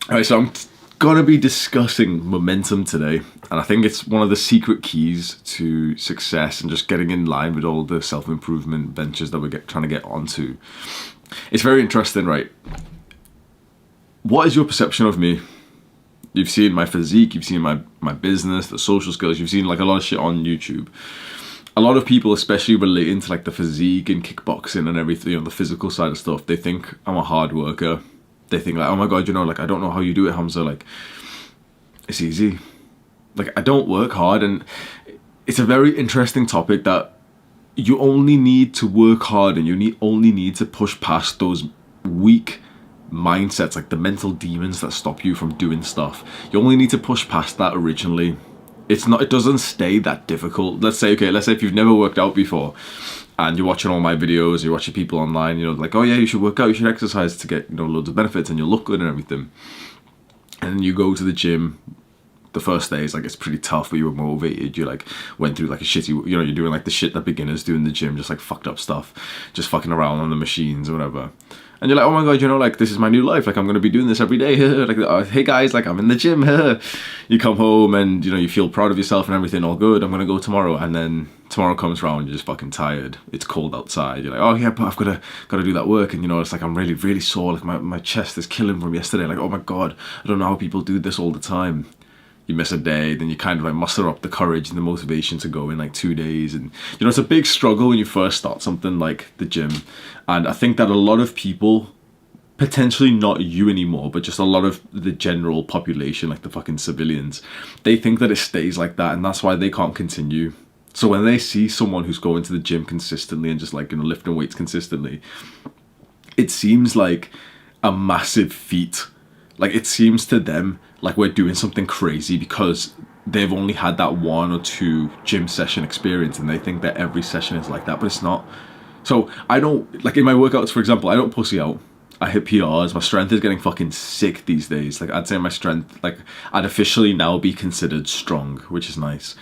All right, so I'm gonna be discussing momentum today, and I think it's one of the secret keys to success and just getting in line with all the self-improvement ventures that we're trying to get onto. It's very interesting, right? What is your perception of me? You've seen my physique, you've seen my business, the social skills, you've seen like a lot of shit on YouTube. A lot of people, especially relating to like the physique and kickboxing and everything, the physical side of stuff, they think I'm a hard worker. They think like, oh my god, like I don't know how you do it, Hamza. Like, it's easy. Like, I don't work hard, and it's a very interesting topic that you only need to work hard, and only need to push past those weak mindsets, like the mental demons that stop you from doing stuff. You only need to push past that originally. It doesn't stay that difficult. Let's say if you've never worked out before and you're watching all my videos, you're watching people online, like, oh yeah, you should work out, you should exercise to get, loads of benefits and you'll look good and everything. And then you go to the gym, the first day is like, it's pretty tough, but you were motivated, you like went through like a shitty, you're doing like the shit that beginners do in the gym, just like fucked up stuff, just fucking around on the machines or whatever. And you're like, oh my god, like, this is my new life. Like, I'm going to be doing this every day. Like, oh, hey guys, like, I'm in the gym. You come home and, you feel proud of yourself and everything, all good. I'm going to go tomorrow. And then tomorrow comes around, you're just fucking tired. It's cold outside. You're like, oh yeah, but I've got to do that work. And, it's like, I'm really, really sore. Like, my chest is killing from yesterday. Like, oh my god, I don't know how people do this all the time. You miss a day, then you kind of like muster up the courage and the motivation to go in like 2 days. And it's a big struggle when you first start something like the gym. And I think that a lot of people, potentially not you anymore, but just a lot of the general population, like the fucking civilians, they think that it stays like that, and that's why they can't continue. So when they see someone who's going to the gym consistently and just like, lifting weights consistently, it seems like a massive feat. Like, it seems to them like we're doing something crazy because they've only had that 1 or 2 gym session experience, and they think that every session is like that, but it's not. So I don't, like, in my workouts, for example, I don't pussy out. I hit PRs. My strength is getting fucking sick these days. Like, I'd say my strength, like, I'd officially now be considered strong, which is nice.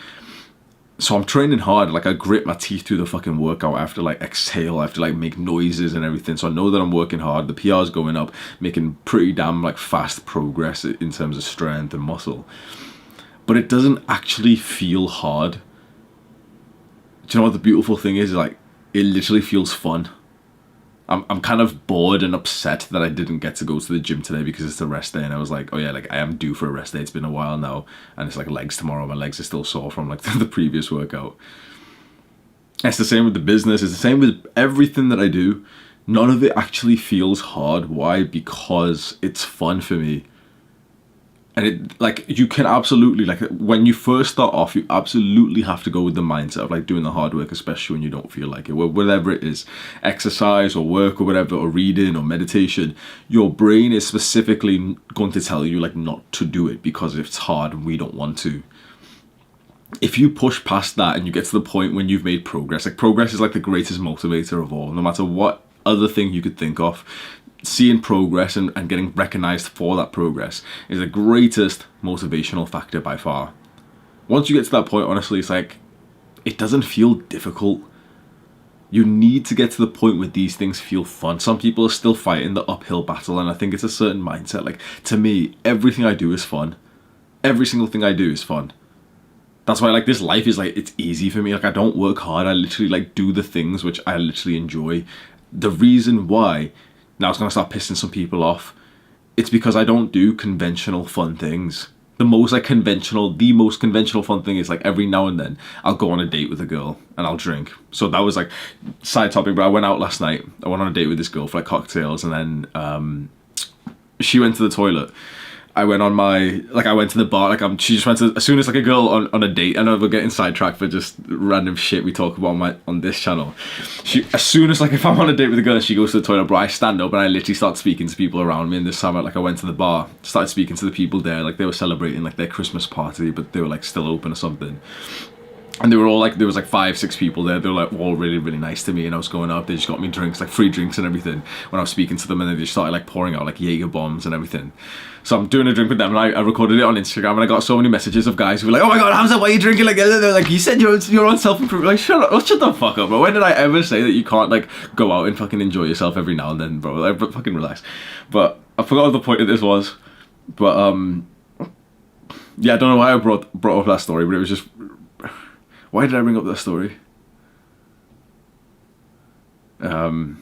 So I'm training hard. Like, I grit my teeth through the fucking workout. I have to like exhale. I have to like make noises and everything. So I know that I'm working hard. The PR's going up, making pretty damn like fast progress in terms of strength and muscle. But it doesn't actually feel hard. Do you know what the beautiful thing is? Like, it literally feels fun. I'm kind of bored and upset that I didn't get to go to the gym today because it's a rest day, and I was like, oh yeah, like I am due for a rest day. It's been a while now, and it's like legs tomorrow. My legs are still sore from like the previous workout. It's the same with the business. It's the same with everything that I do. None of it actually feels hard. Why? Because it's fun for me. And it, like, you can absolutely, like, when you first start off, you absolutely have to go with the mindset of like doing the hard work, especially when you don't feel like it. Whatever it is, exercise or work or whatever, or reading or meditation, your brain is specifically going to tell you like not to do it because it's hard and we don't want to. If you push past that and you get to the point when you've made progress, like, progress is like the greatest motivator of all, no matter what other thing you could think of. Seeing progress and getting recognized for that progress is the greatest motivational factor by far. Once you get to that point, honestly, it's like, it doesn't feel difficult. You need to get to the point where these things feel fun. Some people are still fighting the uphill battle, and I think it's a certain mindset. Like, to me, everything I do is fun. Every single thing I do is fun. That's why, like, this life is like, it's easy for me. Like, I don't work hard. I literally like do the things which I literally enjoy. The reason why, now it's going to start pissing some people off, it's because I don't do conventional fun things. The most conventional fun thing is like every now and then I'll go on a date with a girl and I'll drink. So that was like side topic, but I went out last night. I went on a date with this girl for like cocktails, and then she went to the toilet. I went to the bar, she just went to, as soon as like a girl on a date, I know we're getting sidetracked for just random shit we talk about on this channel. As soon as like, if I'm on a date with a girl and she goes to the toilet, bro, I stand up and I literally start speaking to people around me. And this time, like, I went to the bar, started speaking to the people there, like they were celebrating like their Christmas party, but they were like still open or something. And they were all like, there was like 5-6 people there. They were like all really, really nice to me, and I was going up. They just got me drinks, like free drinks and everything when I was speaking to them, and then they just started like pouring out like Jaeger bombs and everything. So I'm doing a drink with them, and I recorded it on Instagram, and I got so many messages of guys who were like, oh my god, Hamza, why are you drinking like that? They're like, you said you're on self-improvement. Like, shut the fuck up, bro. When did I ever say that you can't like go out and fucking enjoy yourself every now and then, bro? Like, fucking relax. But I forgot what the point of this was. But yeah, I don't know why I brought up that story, but it was just, why did I bring up that story? Oh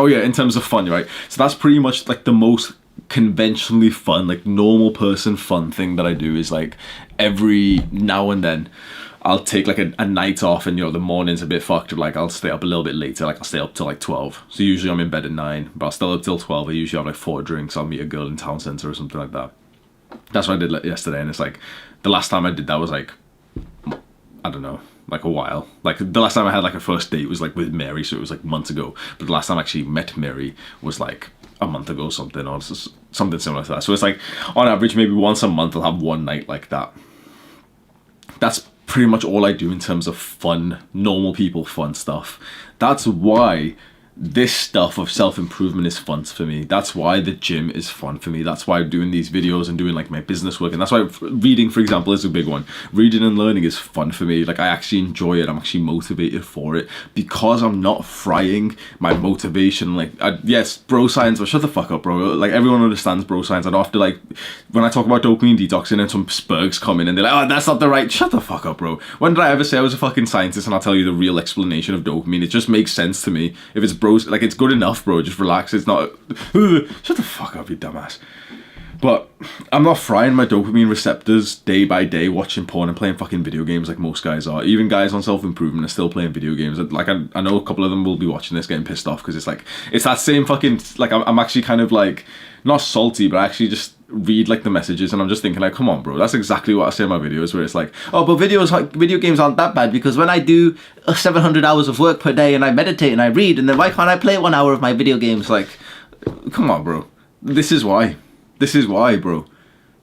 yeah, in terms of fun, right? So that's pretty much like the most conventionally fun, like normal person fun thing that I do is like every now and then I'll take like a night off, and the morning's a bit fucked. Like I'll stay up a little bit later, like I'll stay up till like 12. So usually I'm in bed at 9, but I'll stay up till 12. I usually have like 4 drinks. I'll meet a girl in town centre or something like that. That's what I did yesterday, and it's like the last time I did that was like, I don't know, like a while. Like the last time I had like a first date was like with Mary, so it was like months ago. But the last time I actually met Mary was like a month ago or something, or something similar to that. So it's like on average maybe once a month I'll have one night like that. That's pretty much all I do in terms of fun, normal people fun stuff. That's why this stuff of self-improvement is fun for me. That's why the gym is fun for me. That's why I'm doing these videos and doing like my business work. And that's why reading, for example, is a big one. Reading and learning is fun for me. Like I actually enjoy it. I'm actually motivated for it because I'm not frying my motivation. Like yes, bro science, but shut the fuck up, bro. Like everyone understands bro science. I don't have to like, when I talk about dopamine detoxing and some spurgs come in and they're like, oh, that's not the right, shut the fuck up, bro. When did I ever say I was a fucking scientist and I'll tell you the real explanation of dopamine? It just makes sense to me. If it's bros, like it's good enough, bro. Just relax. It's not. Shut the fuck up, you dumbass. But I'm not frying my dopamine receptors day by day watching porn and playing fucking video games like most guys are. Even guys on self-improvement are still playing video games. Like I know a couple of them will be watching this getting pissed off because it's like it's that same fucking like I'm actually kind of like not salty, but I actually just read like the messages and I'm just thinking like, come on, bro, that's exactly what I say in my videos, where it's like, oh, but video games aren't that bad because when I do 700 hours of work per day and I meditate and I read, and then why can't I play 1 hour of my video games? Like, come on, bro. This is why, bro.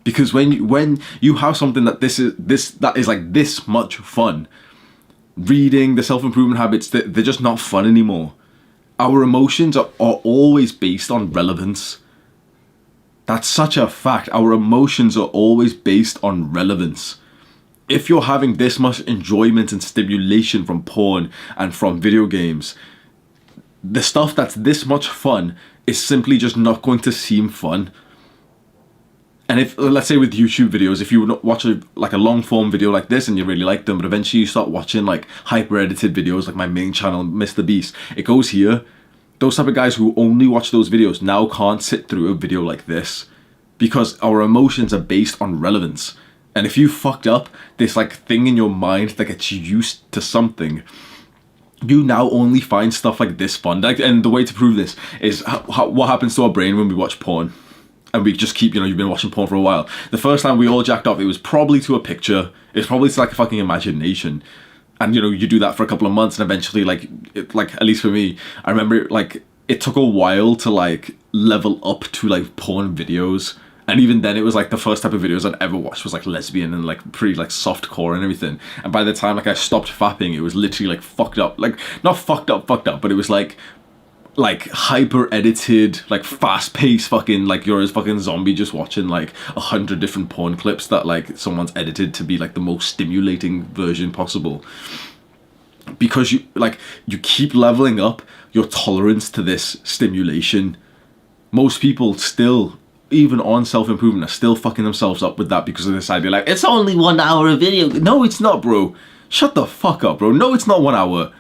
Because when you have something that that is like this much fun, reading, the self-improvement habits, they're just not fun anymore. Our emotions are always based on relevance. That's such a fact. Our emotions are always based on relevance. If you're having this much enjoyment and stimulation from porn and from video games, the stuff that's this much fun is simply just not going to seem fun. And if, let's say with YouTube videos, if you watch a long form video like this and you really like them, but eventually you start watching like hyper edited videos like my main channel, Mr. Beast, it goes here. Those type of guys who only watch those videos now can't sit through a video like this because our emotions are based on relevance. And if you fucked up this like thing in your mind that gets you used to something, you now only find stuff like this fun. And the way to prove this is what happens to our brain when we watch porn. And we just keep, you've been watching porn for a while. The first time we all jacked off, it was probably to a picture. It was probably to like a fucking imagination. And you do that for a couple of months, and eventually, like at least for me, I remember like it took a while to like level up to like porn videos. And even then, it was like the first type of videos I'd ever watched was like lesbian and like pretty like soft core and everything. And by the time like I stopped fapping, it was literally like fucked up, like not fucked up, but it was like hyper edited, like fast paced fucking, like you're a fucking zombie just watching like 100 different porn clips that like someone's edited to be like the most stimulating version possible. Because you keep leveling up your tolerance to this stimulation. Most people still, even on self-improvement, are still fucking themselves up with that because of this idea like, it's only 1 hour of video. No, it's not, bro. Shut the fuck up, bro. No, it's not 1 hour.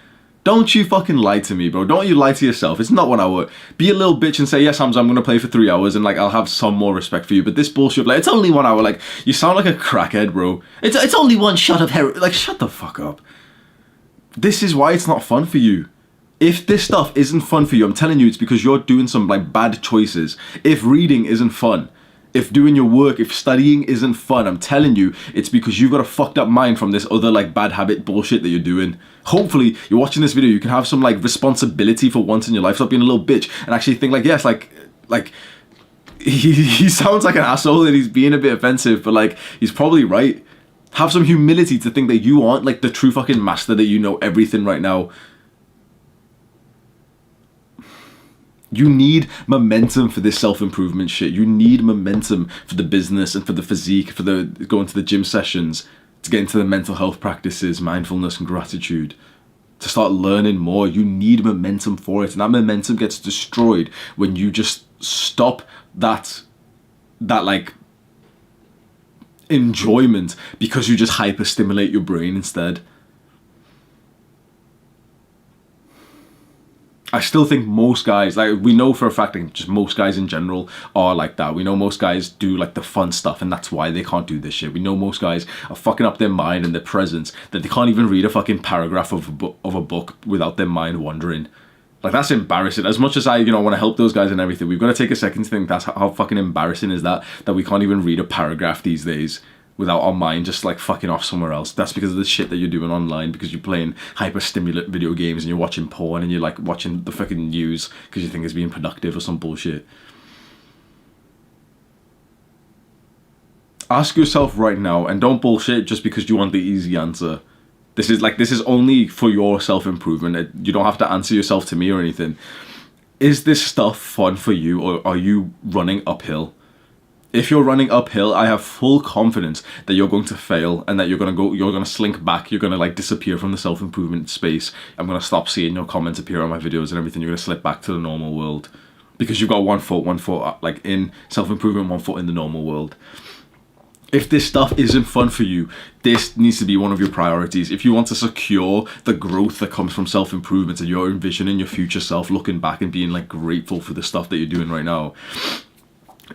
Don't you fucking lie to me, bro. Don't you lie to yourself. It's not 1 hour. Be a little bitch and say, yes, Hamza, I'm going to play for 3 hours and like I'll have some more respect for you. But this bullshit, like, it's only 1 hour. Like, you sound like a crackhead, bro. It's only one shot of heroin. Like, shut the fuck up. This is why it's not fun for you. If this stuff isn't fun for you, I'm telling you, it's because you're doing some like bad choices. If reading isn't fun, if doing your work, if studying isn't fun, I'm telling you, it's because you've got a fucked up mind from this other like bad habit bullshit that you're doing. Hopefully, you're watching this video, you can have some like responsibility for once in your life. Stop being a little bitch and actually think like, yes, like he sounds like an asshole and he's being a bit offensive, but like he's probably right. Have some humility to think that you aren't like the true fucking master, that you know everything right now. You need momentum for this self-improvement shit. You need momentum for the business and for the physique, for the going to the gym sessions, to get into the mental health practices, mindfulness and gratitude, to start learning more. You need momentum for it. And that momentum gets destroyed when you just stop that that like enjoyment because you just hyper stimulate your brain instead. I still think most guys, like, we know for a fact that just most guys in general are like that. We know most guys do like the fun stuff, and that's why they can't do this shit. We know most guys are fucking up their mind and their presence, that they can't even read a fucking paragraph of a book without their mind wandering. Like, that's embarrassing. As much as I, want to help those guys and everything, we've got to take a second to think that's how fucking embarrassing is that we can't even read a paragraph these days without our mind just like fucking off somewhere else. That's because of the shit that you're doing online, because you're playing hyper stimulant video games and you're watching porn and you're like watching the fucking news because you think it's being productive or some bullshit. Ask yourself right now, and don't bullshit just because you want the easy answer. This is only for your self-improvement. You don't have to answer yourself to me or anything. Is this stuff fun for you, or are you running uphill? If you're running uphill, I have full confidence that you're going to fail and that you're going to slink back. You're going to like disappear from the self-improvement space. I'm going to stop seeing your comments appear on my videos and everything. You're going to slip back to the normal world because you've got one foot like in self-improvement, one foot in the normal world. If this stuff isn't fun for you, this needs to be one of your priorities. If you want to secure the growth that comes from self-improvement and you're envisioning your future self looking back and being like grateful for the stuff that you're doing right now,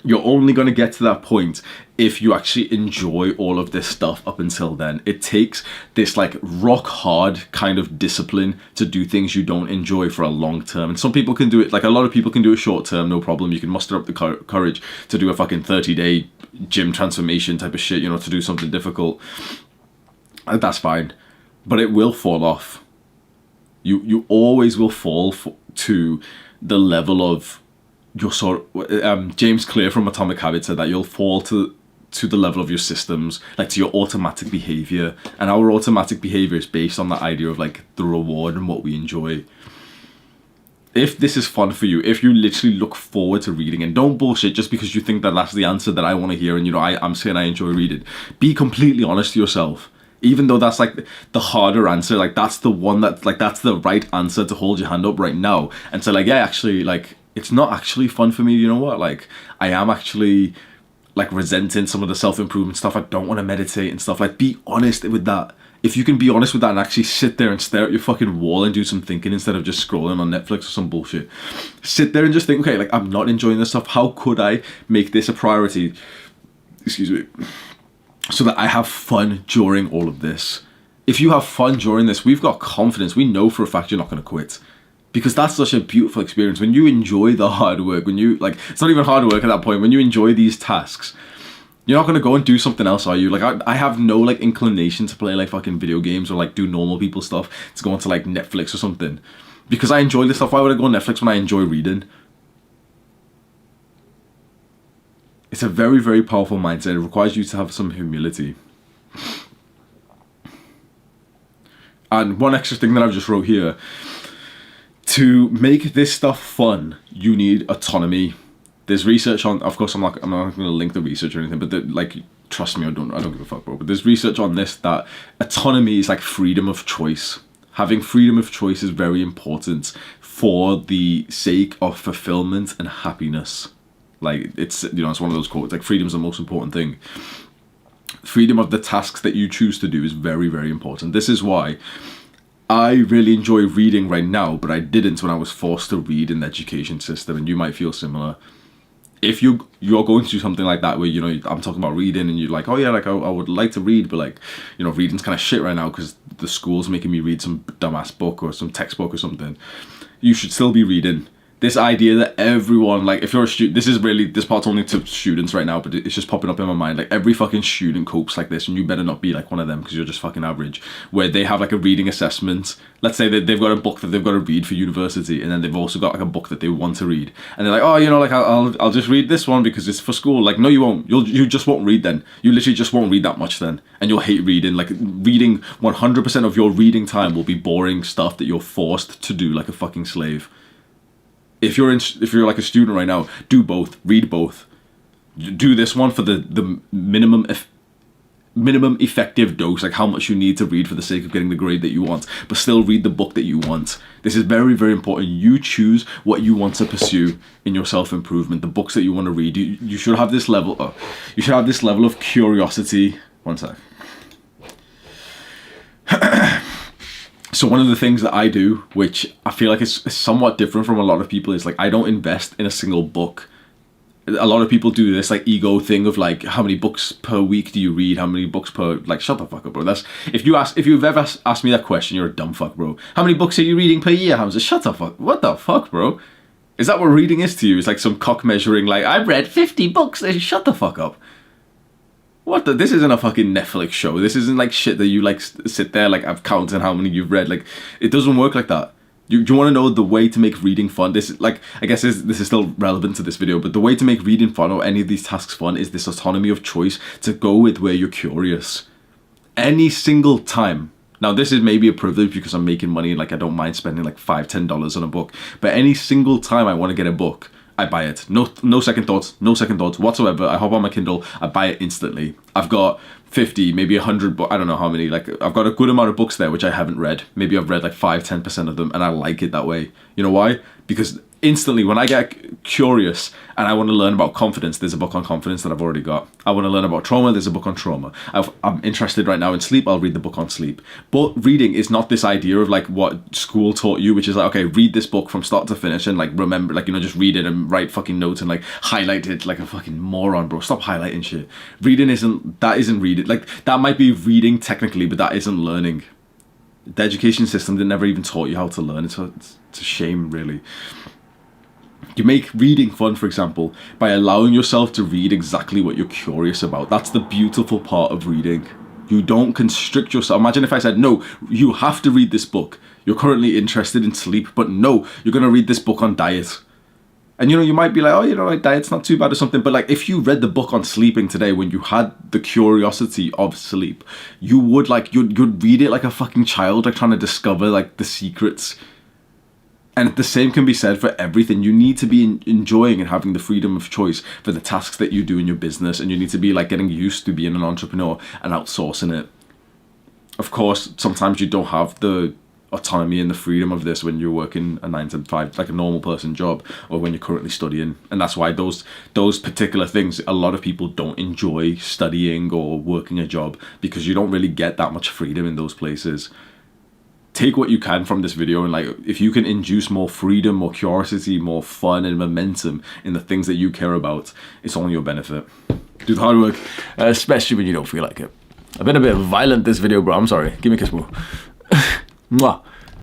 you're only going to get to that point if you actually enjoy all of this stuff up until then. It takes this like rock hard kind of discipline to do things you don't enjoy for a long term. And some people can do it, like a lot of people can do it short term, no problem. You can muster up the courage to do a fucking 30-day gym transformation type of shit, to do something difficult. That's fine. But it will fall off. You always will fall to the level of your James Clear from Atomic Habits said that you'll fall to the level of your systems, like to your automatic behavior. And our automatic behavior is based on the idea of like the reward and what we enjoy. If this is fun for you, if you literally look forward to reading, and don't bullshit just because you think that that's the answer that I want to hear, and I'm saying I enjoy reading, be completely honest to yourself. Even though that's like the harder answer, like that's the one that like that's the right answer to hold your hand up right now and say like, yeah, actually, like it's not actually fun for me. You know what? Like I am actually like resenting some of the self-improvement stuff. I don't want to meditate and stuff. Like, be honest with that. If you can be honest with that and actually sit there and stare at your fucking wall and do some thinking instead of just scrolling on Netflix or some bullshit. Sit there and just think, okay, like I'm not enjoying this stuff. How could I make this a priority? Excuse me. So that I have fun during all of this. If you have fun during this, we've got confidence. We know for a fact you're not going to quit. Because that's such a beautiful experience. When you enjoy the hard work, when you, like, it's not even hard work at that point. When you enjoy these tasks, you're not going to go and do something else, are you? Like, I have no, like, inclination to play, like, fucking video games or, like, do normal people stuff. To go onto, like, Netflix or something. Because I enjoy this stuff. Why would I go on Netflix when I enjoy reading? It's a very, very powerful mindset. It requires you to have some humility. And one extra thing that I've just wrote here. To make this stuff fun, you need autonomy. There's research on, of course, I'm not going to link the research or anything, but like, trust me, I don't give a fuck, bro. But there's research on this that autonomy is like freedom of choice. Having freedom of choice is very important for the sake of fulfillment and happiness. Like, it's one of those quotes, like, freedom's the most important thing. Freedom of the tasks that you choose to do is very, very important. This is why I really enjoy reading right now, but I didn't when I was forced to read in the education system, and you might feel similar. If you're going through something like that where, I'm talking about reading and you're like, oh yeah, like I would like to read, but like, reading's kind of shit right now because the school's making me read some dumbass book or some textbook or something. You should still be reading. This idea that everyone, like, if you're a student, this part's only to students right now, but it's just popping up in my mind. Like, every fucking student copes like this, and you better not be like one of them because you're just fucking average. Where they have like a reading assessment. Let's say that they've got a book that they've got to read for university, and then they've also got like a book that they want to read, and they're like, oh, like I'll just read this one because it's for school. Like, no, you won't. You just won't read then. You literally just won't read that much then, and you'll hate reading. Like, reading 100% of your reading time will be boring stuff that you're forced to do like a fucking slave. If you're like a student right now, do both. Read both. Do this one for the minimum minimum effective dose, like how much you need to read for the sake of getting the grade that you want, but still read the book that you want. This is very, very important. You choose what you want to pursue in your self-improvement, the books that you want to read. You should have this level of curiosity. One sec. So one of the things that I do, which I feel like is somewhat different from a lot of people, is like I don't invest in a single book. A lot of people do this like ego thing of like, how many books per week do you read? How many books per, like, shut the fuck up, bro. That's, if you've ever asked me that question, you're a dumb fuck, bro. How many books are you reading per year, Hamza? Shut the fuck, what the fuck, bro? Is that what reading is to you? It's like some cock measuring, like, I've read 50 books. Shut the fuck up. What the, this isn't a fucking Netflix show. This isn't like shit that you like sit there like I've counted how many you've read. Like, it doesn't work like that. Do you want to know the way to make reading fun? This, like, I guess this is still relevant to this video, but the way to make reading fun or any of these tasks fun is this autonomy of choice to go with where you're curious. Any single time. Now, this is maybe a privilege because I'm making money and like I don't mind spending like $5-10 on a book, but any single time I want to get a book, I buy it. No second thoughts whatsoever. I hop on my Kindle, I buy it instantly. I've got 50, maybe 100, but I don't know how many. Like, I've got a good amount of books there which I haven't read. Maybe I've read like 5-10% of them, and I like it that way. You know why? Because instantly when I get curious and I want to learn about confidence, there's a book on confidence that I've already got. I want to learn about trauma, there's a book on trauma. I'm interested right now in sleep, I'll read the book on sleep. But reading is not this idea of like what school taught you, which is like, okay, read this book from start to finish and like remember, like, you know, just read it and write fucking notes and like highlight it like a fucking moron, bro. Stop highlighting shit. Reading isn't reading. Like, that might be reading technically, but that isn't learning. The education system never even taught you how to learn. It's a shame, really. You make reading fun, for example, by allowing yourself to read exactly what you're curious about. That's the beautiful part of reading. You don't constrict yourself. Imagine if I said, no, you have to read this book. You're currently interested in sleep, but no, you're going to read this book on diet. And, you know, you might be like, oh, you know, like, diet's not too bad or something. But like, if you read the book on sleeping today, when you had the curiosity of sleep, you would like, you'd read it like a fucking child, like trying to discover like the secrets. And the same can be said for everything. You need to be enjoying and having the freedom of choice for the tasks that you do in your business. And you need to be like getting used to being an entrepreneur and outsourcing it. Of course, sometimes you don't have the autonomy and the freedom of this when you're working a 9-to-5, like a normal person job, or when you're currently studying. And that's why those particular things, a lot of people don't enjoy studying or working a job, because you don't really get that much freedom in those places. Take what you can from this video, and like, if you can induce more freedom, more curiosity, more fun and momentum in the things that you care about, it's all in your benefit. Do the hard work, especially when you don't feel like it. I've been a bit violent this video, bro. I'm sorry. Give me a kiss, bro. Mwah.